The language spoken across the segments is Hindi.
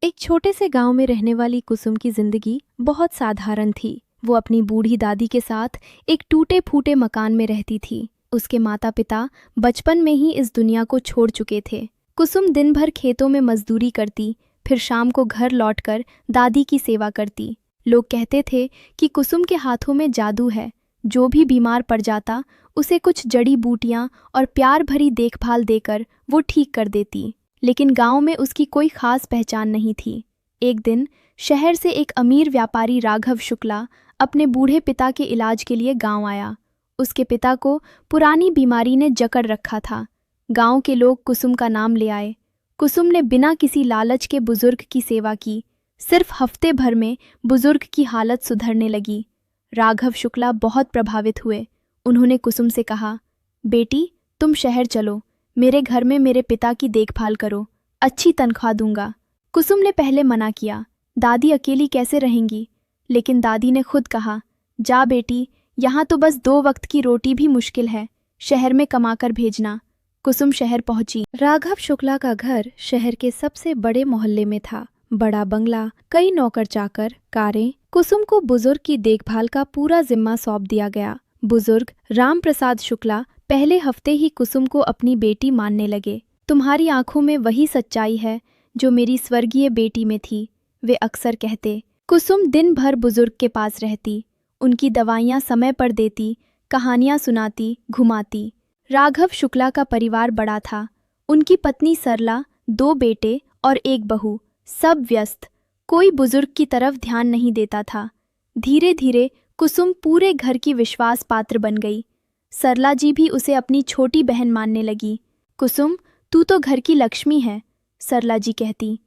एक छोटे से गांव में रहने वाली कुसुम की जिंदगी बहुत साधारण थी। वो अपनी बूढ़ी दादी के साथ एक टूटे फूटे मकान में रहती थी। उसके माता पिता बचपन में ही इस दुनिया को छोड़ चुके थे। कुसुम दिन भर खेतों में मजदूरी करती, फिर शाम को घर लौटकर दादी की सेवा करती। लोग कहते थे कि कुसुम के हाथों में जादू है। जो भी बीमार पड़ जाता उसे कुछ जड़ी बूटियां और प्यार भरी देखभाल देकर वो ठीक कर देती। लेकिन गांव में उसकी कोई खास पहचान नहीं थी। एक दिन शहर से एक अमीर व्यापारी राघव शुक्ला अपने बूढ़े पिता के इलाज के लिए गांव आया। उसके पिता को पुरानी बीमारी ने जकड़ रखा था। गांव के लोग कुसुम का नाम ले आए। कुसुम ने बिना किसी लालच के बुजुर्ग की सेवा की। सिर्फ हफ्ते भर में बुजुर्ग की हालत सुधरने लगी। राघव शुक्ला बहुत प्रभावित हुए। उन्होंने कुसुम से कहा, बेटी तुम शहर चलो, मेरे घर में मेरे पिता की देखभाल करो, अच्छी तनख्वाह दूंगा। कुसुम ने पहले मना किया, दादी अकेली कैसे रहेंगी। लेकिन दादी ने खुद कहा, जा बेटी, यहाँ तो बस 2 वक्त की रोटी भी मुश्किल है, शहर में कमाकर भेजना। कुसुम शहर पहुंची। राघव शुक्ला का घर शहर के सबसे बड़े मोहल्ले में था। बड़ा बंगला, कई नौकर चाकर, कारें। कुसुम को बुजुर्ग की देखभाल का पूरा जिम्मा सौंप दिया गया। बुजुर्ग राम प्रसाद शुक्ला पहले हफ्ते ही कुसुम को अपनी बेटी मानने लगे। तुम्हारी आंखों में वही सच्चाई है जो मेरी स्वर्गीय बेटी में थी, वे अक्सर कहते। कुसुम दिन भर बुजुर्ग के पास रहती, उनकी दवाइयाँ समय पर देती, कहानियाँ सुनाती, घुमाती। राघव शुक्ला का परिवार बड़ा था। उनकी पत्नी सरला, 2 बेटे और 1 बहू, सब व्यस्त। कोई बुजुर्ग की तरफ ध्यान नहीं देता था। धीरे धीरे कुसुम पूरे घर की विश्वास पात्र बन गई। सरला जी भी उसे अपनी छोटी बहन मानने लगी। कुसुम, तू तो घर की लक्ष्मी है, सरला जी कहती।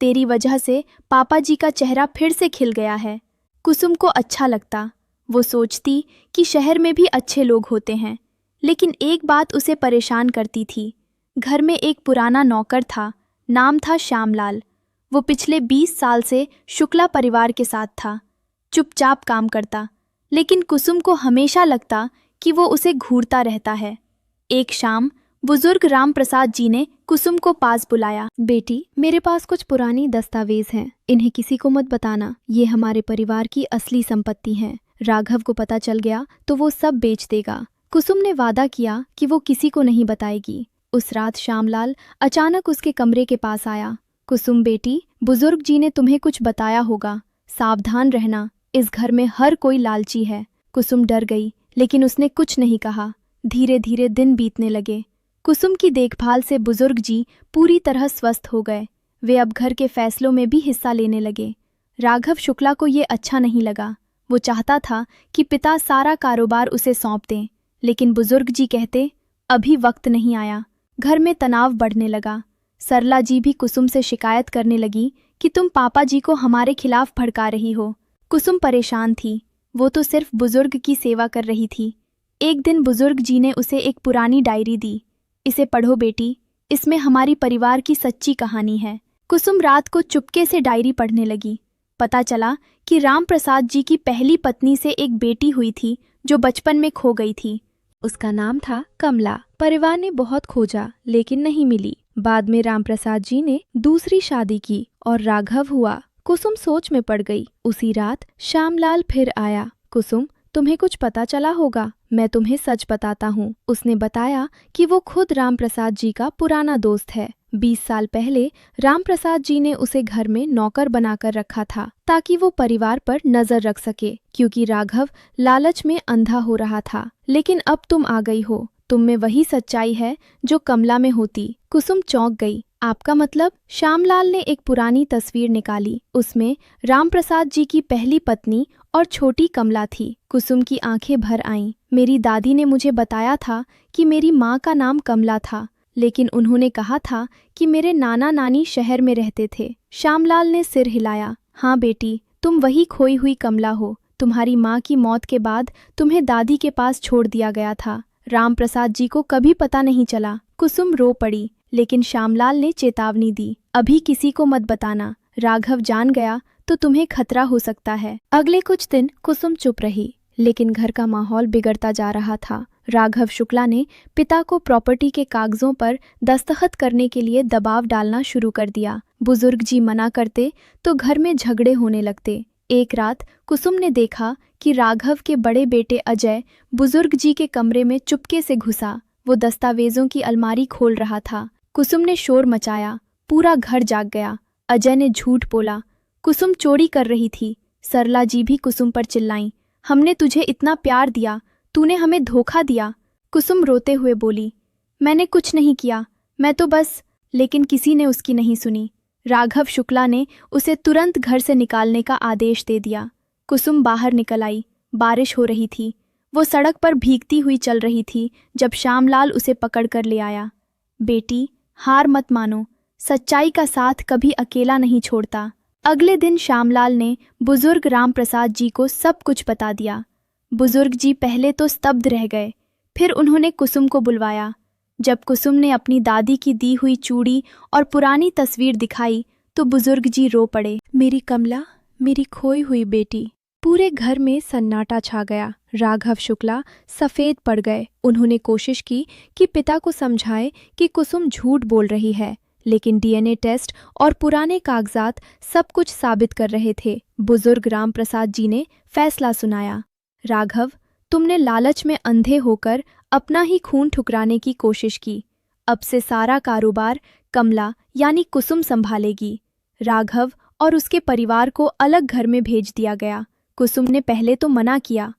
तेरी वजह से पापा जी का चेहरा फिर से खिल गया है। कुसुम को अच्छा लगता। वो सोचती कि शहर में भी अच्छे लोग होते हैं। लेकिन एक बात उसे परेशान करती थी। घर में एक पुराना नौकर था, नाम था श्यामलाल। वो पिछले 20 साल से शुक्ला परिवार के साथ था। चुपचाप काम करता, लेकिन कुसुम को हमेशा लगता कि वो उसे घूरता रहता है। एक शाम बुजुर्ग राम प्रसाद जी ने कुसुम को पास बुलाया। बेटी, मेरे पास कुछ पुरानी दस्तावेज हैं, इन्हें किसी को मत बताना। ये हमारे परिवार की असली संपत्ति हैं। राघव को पता चल गया तो वो सब बेच देगा। कुसुम ने वादा किया कि वो किसी को नहीं बताएगी। उस रात श्यामलाल अचानक उसके कमरे के पास आया। कुसुम बेटी, बुजुर्ग जी ने तुम्हें कुछ बताया होगा, सावधान रहना, इस घर में हर कोई लालची है। कुसुम डर गई, लेकिन उसने कुछ नहीं कहा। धीरे धीरे दिन बीतने लगे। कुसुम की देखभाल से बुजुर्ग जी पूरी तरह स्वस्थ हो गए। वे अब घर के फैसलों में भी हिस्सा लेने लगे। राघव शुक्ला को ये अच्छा नहीं लगा। वो चाहता था कि पिता सारा कारोबार उसे सौंप दें, लेकिन बुजुर्ग जी कहते, अभी वक्त नहीं आया। घर में तनाव बढ़ने लगा। सरला जी भी कुसुम से शिकायत करने लगी कि तुम पापा जी को हमारे खिलाफ भड़का रही हो। कुसुम परेशान थी। वो तो सिर्फ बुजुर्ग की सेवा कर रही थी। एक दिन बुजुर्ग जी ने उसे एक पुरानी डायरी दी। इसे पढ़ो बेटी, इसमें हमारी परिवार की सच्ची कहानी है। कुसुम रात को चुपके से डायरी पढ़ने लगी। पता चला कि राम प्रसाद जी की पहली पत्नी से एक बेटी हुई थी जो बचपन में खो गई थी। उसका नाम था कमला। परिवार ने बहुत खोजा लेकिन नहीं मिली। बाद में राम प्रसाद जी ने दूसरी शादी की और राघव हुआ। कुसुम सोच में पड़ गई। उसी रात श्यामलाल फिर आया। कुसुम, तुम्हें कुछ पता चला होगा, मैं तुम्हें सच बताता हूँ। उसने बताया कि वो खुद राम प्रसाद जी का पुराना दोस्त है। 20 साल पहले राम प्रसाद जी ने उसे घर में नौकर बनाकर रखा था ताकि वो परिवार पर नजर रख सके, क्योंकि राघव लालच में अंधा हो रहा था। लेकिन अब तुम आ गई हो, तुम में वही सच्चाई है जो कमला में होती। कुसुम चौंक गई। आपका मतलब? श्यामलाल ने एक पुरानी तस्वीर निकाली। उसमें राम प्रसाद जी की पहली पत्नी और छोटी कमला थी। कुसुम की आंखें भर आईं। मेरी दादी ने मुझे बताया था कि मेरी माँ का नाम कमला था, लेकिन उन्होंने कहा था कि मेरे नाना नानी शहर में रहते थे। श्यामलाल ने सिर हिलाया। हाँ बेटी, तुम वही खोई हुई कमला हो। तुम्हारी माँ की मौत के बाद तुम्हें दादी के पास छोड़ दिया गया था। राम प्रसाद जी को कभी पता नहीं चला। कुसुम रो पड़ी, लेकिन श्यामलाल ने चेतावनी दी, अभी किसी को मत बताना। राघव जान गया तो तुम्हें खतरा हो सकता है। अगले कुछ दिन कुसुम चुप रही, लेकिन घर का माहौल बिगड़ता जा रहा था। राघव शुक्ला ने पिता को प्रॉपर्टी के कागजों पर दस्तखत करने के लिए दबाव डालना शुरू कर दिया। बुजुर्ग जी मना करते तो घर में झगड़े होने लगते। एक रात कुसुम ने देखा कि राघव के बड़े बेटे अजय बुजुर्ग जी के कमरे में चुपके से घुसा। वो दस्तावेजों की अलमारी खोल रहा था। कुसुम ने शोर मचाया, पूरा घर जाग गया। अजय ने झूठ बोला, कुसुम चोरी कर रही थी। सरला जी भी कुसुम पर चिल्लाईं, हमने तुझे इतना प्यार दिया, तूने हमें धोखा दिया। कुसुम रोते हुए बोली, मैंने कुछ नहीं किया, मैं तो बस। लेकिन किसी ने उसकी नहीं सुनी। राघव शुक्ला ने उसे तुरंत घर से निकालने का आदेश दे दिया। कुसुम बाहर निकल आई। बारिश हो रही थी। वो सड़क पर भीगती हुई चल रही थी जब श्यामलाल उसे पकड़कर ले आया। बेटी, हार मत मानो, सच्चाई का साथ कभी अकेला नहीं छोड़ता। अगले दिन श्यामलाल ने बुजुर्ग राम प्रसाद जी को सब कुछ बता दिया। बुजुर्ग जी पहले तो स्तब्ध रह गए, फिर उन्होंने कुसुम को बुलवाया। जब कुसुम ने अपनी दादी की दी हुई चूड़ी और पुरानी तस्वीर दिखाई तो बुजुर्ग जी रो पड़े। मेरी कमला, मेरी खोई हुई बेटी। पूरे घर में सन्नाटा छा गया। राघव शुक्ला सफ़ेद पड़ गए। उन्होंने कोशिश की कि पिता को समझाए कि कुसुम झूठ बोल रही है, लेकिन डीएनए टेस्ट और पुराने कागजात सब कुछ साबित कर रहे थे। बुजुर्ग राम प्रसाद जी ने फैसला सुनाया, राघव, तुमने लालच में अंधे होकर अपना ही खून ठुकराने की कोशिश की। अब से सारा कारोबार कमला यानी कुसुम संभालेगी। राघव और उसके परिवार को अलग घर में भेज दिया गया। कुसुम ने पहले तो मना किया,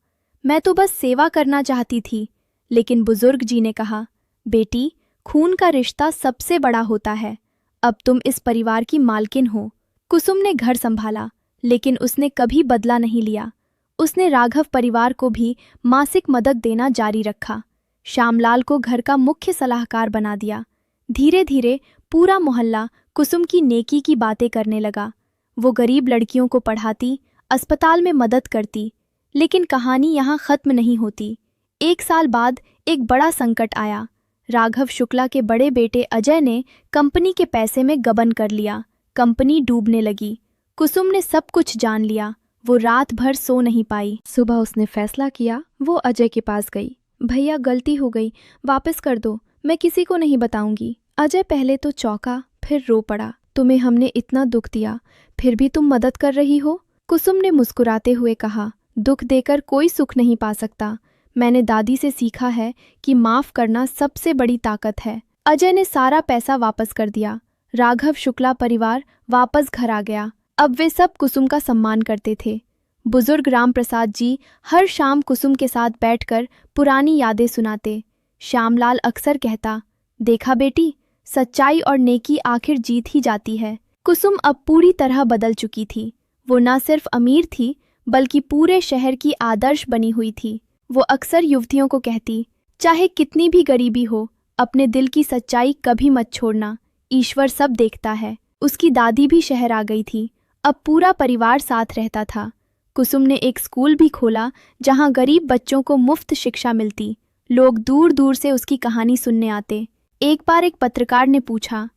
मैं तो बस सेवा करना चाहती थी। लेकिन बुजुर्ग जी ने कहा, बेटी, खून का रिश्ता सबसे बड़ा होता है। अब तुम इस परिवार की मालकिन हो। कुसुम ने घर संभाला, लेकिन उसने कभी बदला नहीं लिया। उसने राघव परिवार को भी मासिक मदद देना जारी रखा। श्यामलाल को घर का मुख्य सलाहकार बना दिया। धीरे धीरे पूरा मोहल्ला कुसुम की नेकी की बातें करने लगा। वो गरीब लड़कियों को पढ़ाती, अस्पताल में मदद करती। लेकिन कहानी यहाँ ख़त्म नहीं होती। 1 साल बाद एक बड़ा संकट आया। राघव शुक्ला के बड़े बेटे अजय ने कंपनी के पैसे में गबन कर लिया। कंपनी डूबने लगी। कुसुम ने सब कुछ जान लिया। वो रात भर सो नहीं पाई। सुबह उसने फैसला किया, वो अजय के पास गई। भैया, गलती हो गई, वापस कर दो, मैं किसी को नहीं बताऊंगी। अजय पहले तो चौंका, फिर रो पड़ा। तुम्हें हमने इतना दुख दिया, फिर भी तुम मदद कर रही हो? कुसुम ने मुस्कुराते हुए कहा, दुख देकर कोई सुख नहीं पा सकता। मैंने दादी से सीखा है कि माफ़ करना सबसे बड़ी ताकत है। अजय ने सारा पैसा वापस कर दिया। राघव शुक्ला परिवार वापस घर आ गया। अब वे सब कुसुम का सम्मान करते थे। बुजुर्ग राम प्रसाद जी हर शाम कुसुम के साथ बैठकर पुरानी यादें सुनाते। श्यामलाल अक्सर कहता, देखा बेटी, सच्चाई और नेकी आखिर जीत ही जाती है। कुसुम अब पूरी तरह बदल चुकी थी। वो न सिर्फ अमीर थी, बल्कि पूरे शहर की आदर्श बनी हुई थी। वो अक्सर युवतियों को कहती, चाहे कितनी भी गरीबी हो, अपने दिल की सच्चाई कभी मत छोड़ना, ईश्वर सब देखता है। उसकी दादी भी शहर आ गई थी। अब पूरा परिवार साथ रहता था। कुसुम ने एक स्कूल भी खोला जहां गरीब बच्चों को मुफ्त शिक्षा मिलती। लोग दूर दूर से उसकी कहानी सुनने आते। एक बार एक पत्रकार ने पूछा,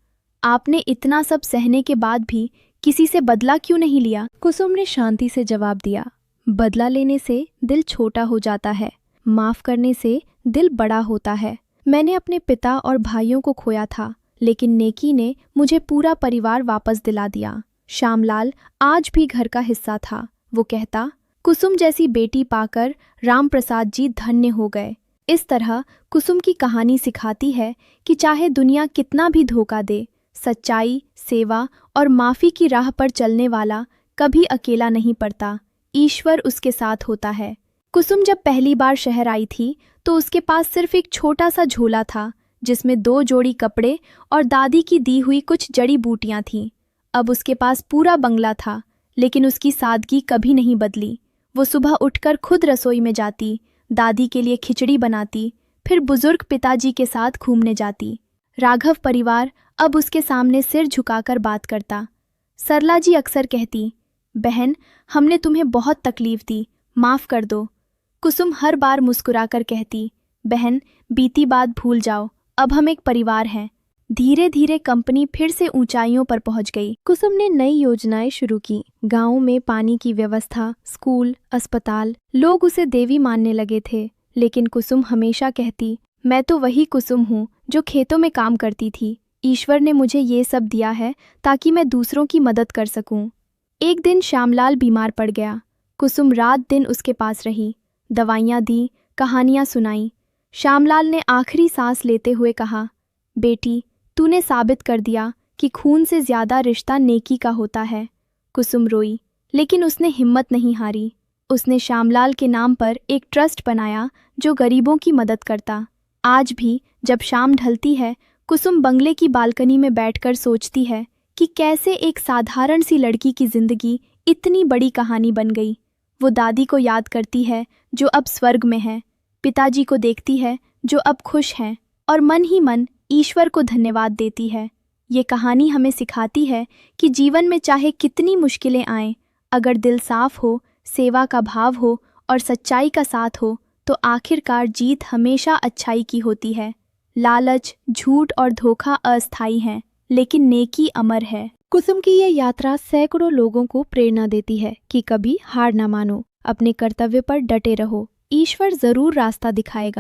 आपने इतना सब सहने के बाद भी किसी से बदला क्यों नहीं लिया? कुसुम ने शांति से जवाब दिया, बदला लेने से दिल छोटा हो जाता है, माफ़ करने से दिल बड़ा होता है। मैंने अपने पिता और भाइयों को खोया था, लेकिन नेकी ने मुझे पूरा परिवार वापस दिला दिया। श्यामलाल आज भी घर का हिस्सा था। वो कहता, कुसुम जैसी बेटी पाकर राम प्रसाद जी धन्य हो गए। इस तरह कुसुम की कहानी सिखाती है कि चाहे दुनिया कितना भी धोखा दे, सच्चाई, सेवा और माफ़ी की राह पर चलने वाला कभी अकेला नहीं पड़ता। ईश्वर उसके साथ होता है। कुसुम जब पहली बार शहर आई थी तो उसके पास सिर्फ एक छोटा सा झोला था, जिसमें 2 जोड़ी कपड़े और दादी की दी हुई कुछ जड़ी बूटियां थीं। अब उसके पास पूरा बंगला था, लेकिन उसकी सादगी कभी नहीं बदली। वो सुबह उठकर खुद रसोई में जाती, दादी के लिए खिचड़ी बनाती, फिर बुजुर्ग पिताजी के साथ घूमने जाती। राघव परिवार अब उसके सामने सिर झुकाकर बात करता। सरला जी अक्सर कहती, बहन, हमने तुम्हें बहुत तकलीफ दी, माफ़ कर दो। कुसुम हर बार मुस्कुराकर कहती, बहन, बीती बात भूल जाओ, अब हम एक परिवार हैं। धीरे धीरे कंपनी फिर से ऊंचाइयों पर पहुंच गई। कुसुम ने नई योजनाएं शुरू की। गांव में पानी की व्यवस्था, स्कूल, अस्पताल। लोग उसे देवी मानने लगे थे। लेकिन कुसुम हमेशा कहती, मैं तो वही कुसुम हूँ जो खेतों में काम करती थी। ईश्वर ने मुझे ये सब दिया है ताकि मैं दूसरों की मदद कर सकूं। एक दिन श्यामलाल बीमार पड़ गया। कुसुम रात दिन उसके पास रही, दवाइयाँ दी, कहानियाँ सुनाई। श्यामलाल ने आखिरी सांस लेते हुए कहा, बेटी, तूने साबित कर दिया कि खून से ज़्यादा रिश्ता नेकी का होता है। कुसुम रोई, लेकिन उसने हिम्मत नहीं हारी। उसने श्यामलाल के नाम पर एक ट्रस्ट बनाया जो गरीबों की मदद करता। आज भी जब शाम ढलती है, कुसुम बंगले की बालकनी में बैठकर सोचती है कि कैसे एक साधारण सी लड़की की जिंदगी इतनी बड़ी कहानी बन गई। वो दादी को याद करती है जो अब स्वर्ग में है, पिताजी को देखती है जो अब खुश हैं, और मन ही मन ईश्वर को धन्यवाद देती है। ये कहानी हमें सिखाती है कि जीवन में चाहे कितनी मुश्किलें आएं, अगर दिल साफ हो, सेवा का भाव हो और सच्चाई का साथ हो, तो आखिरकार जीत हमेशा अच्छाई की होती है। लालच, झूठ और धोखा अस्थायी हैं, लेकिन नेकी अमर है। कुसुम की ये यात्रा सैकड़ों लोगों को प्रेरणा देती है कि कभी हार ना मानो, अपने कर्तव्य पर डटे रहो, ईश्वर जरूर रास्ता दिखाएगा।